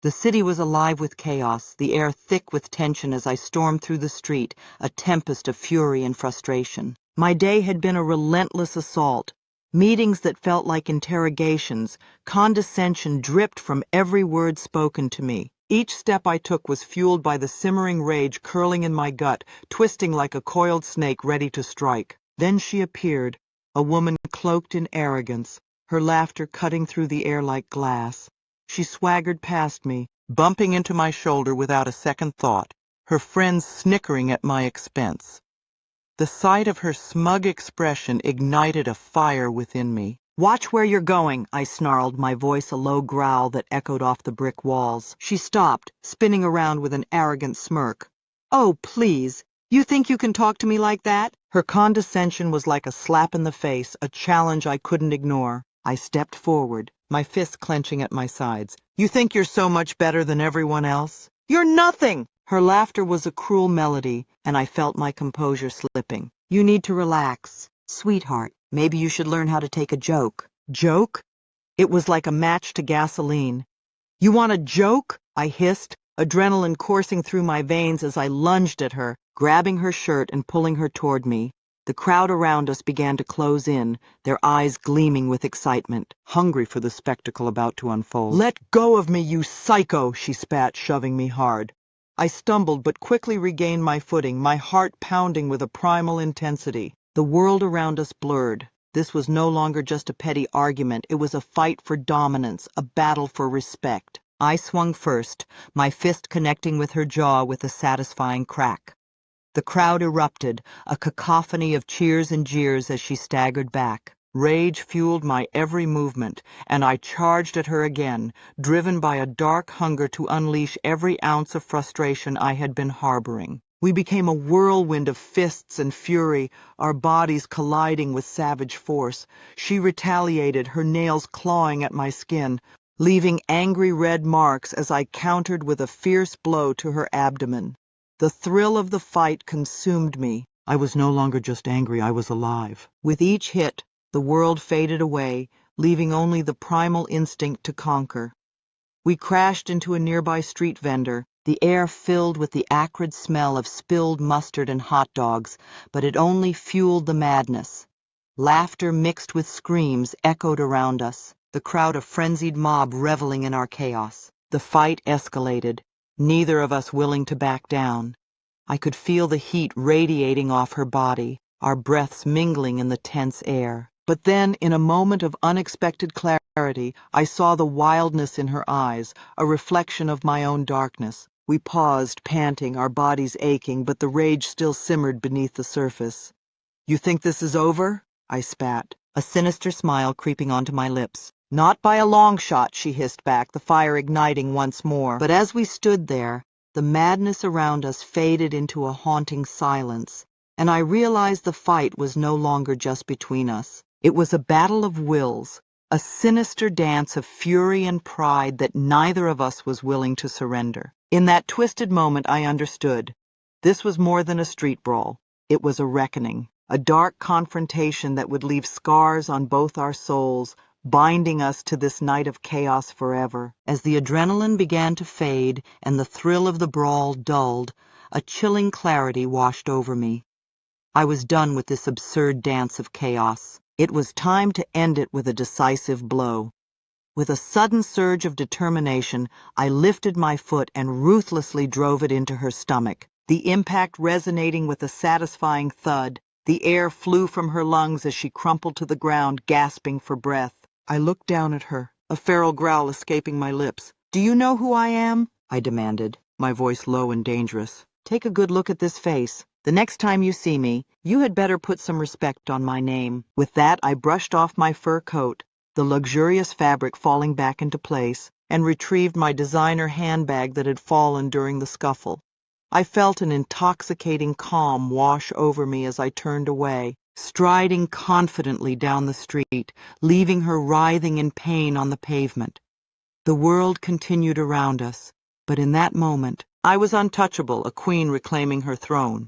The city was alive with chaos, the air thick with tension as I stormed through the street, a tempest of fury and frustration. My day had been a relentless assault. Meetings that felt like interrogations, condescension dripped from every word spoken to me. Each step I took was fueled by the simmering rage curling in my gut, twisting like a coiled snake ready to strike. Then she appeared, a woman cloaked in arrogance, her laughter cutting through the air like glass. She swaggered past me, bumping into my shoulder without a second thought, her friends snickering at my expense. The sight of her smug expression ignited a fire within me. "Watch where you're going," I snarled, my voice a low growl that echoed off the brick walls. She stopped, spinning around with an arrogant smirk. "Oh, please, you think you can talk to me like that?" Her condescension was like a slap in the face, a challenge I couldn't ignore. I stepped forward, my fists clenching at my sides. "You think you're so much better than everyone else? You're nothing!" Her laughter was a cruel melody, and I felt my composure slipping. "You need to relax. Sweetheart, maybe you should learn how to take a joke." Joke? It was like a match to gasoline. "You want a joke?" I hissed, adrenaline coursing through my veins as I lunged at her, grabbing her shirt and pulling her toward me. The crowd around us began to close in, their eyes gleaming with excitement, hungry for the spectacle about to unfold. "Let go of me, you psycho!" she spat, shoving me hard. I stumbled but quickly regained my footing, my heart pounding with a primal intensity. The world around us blurred. This was no longer just a petty argument, it was a fight for dominance, a battle for respect. I swung first, my fist connecting with her jaw with a satisfying crack. The crowd erupted, a cacophony of cheers and jeers as she staggered back. Rage fueled my every movement, and I charged at her again, driven by a dark hunger to unleash every ounce of frustration I had been harboring. We became a whirlwind of fists and fury, our bodies colliding with savage force. She retaliated, her nails clawing at my skin, leaving angry red marks as I countered with a fierce blow to her abdomen. The thrill of the fight consumed me. I was no longer just angry, I was alive. With each hit, the world faded away, leaving only the primal instinct to conquer. We crashed into a nearby street vendor, the air filled with the acrid smell of spilled mustard and hot dogs, but it only fueled the madness. Laughter mixed with screams echoed around us, the crowd a frenzied mob reveling in our chaos. The fight escalated, neither of us willing to back down. I could feel the heat radiating off her body, our breaths mingling in the tense air. But then, in a moment of unexpected clarity, I saw the wildness in her eyes, a reflection of my own darkness. We paused, panting, our bodies aching, but the rage still simmered beneath the surface. "You think this is over?" I spat, a sinister smile creeping onto my lips. "Not by a long shot," she hissed back, the fire igniting once more. But as we stood there, the madness around us faded into a haunting silence, and I realized the fight was no longer just between us. It was a battle of wills, a sinister dance of fury and pride that neither of us was willing to surrender. In that twisted moment, I understood. This was more than a street brawl. It was a reckoning, a dark confrontation that would leave scars on both our souls, binding us to this night of chaos forever. As the adrenaline began to fade and the thrill of the brawl dulled, a chilling clarity washed over me. I was done with this absurd dance of chaos. It was time to end it with a decisive blow. With a sudden surge of determination, I lifted my foot and ruthlessly drove it into her stomach, the impact resonating with a satisfying thud. The air flew from her lungs as she crumpled to the ground, gasping for breath. I looked down at her, a feral growl escaping my lips. "Do you know who I am?" I demanded, my voice low and dangerous. "Take a good look at this face. The next time you see me, you had better put some respect on my name." With that, I brushed off my fur coat, the luxurious fabric falling back into place, and retrieved my designer handbag that had fallen during the scuffle. I felt an intoxicating calm wash over me as I turned away, striding confidently down the street, leaving her writhing in pain on the pavement. The world continued around us, but in that moment, I was untouchable, a queen reclaiming her throne.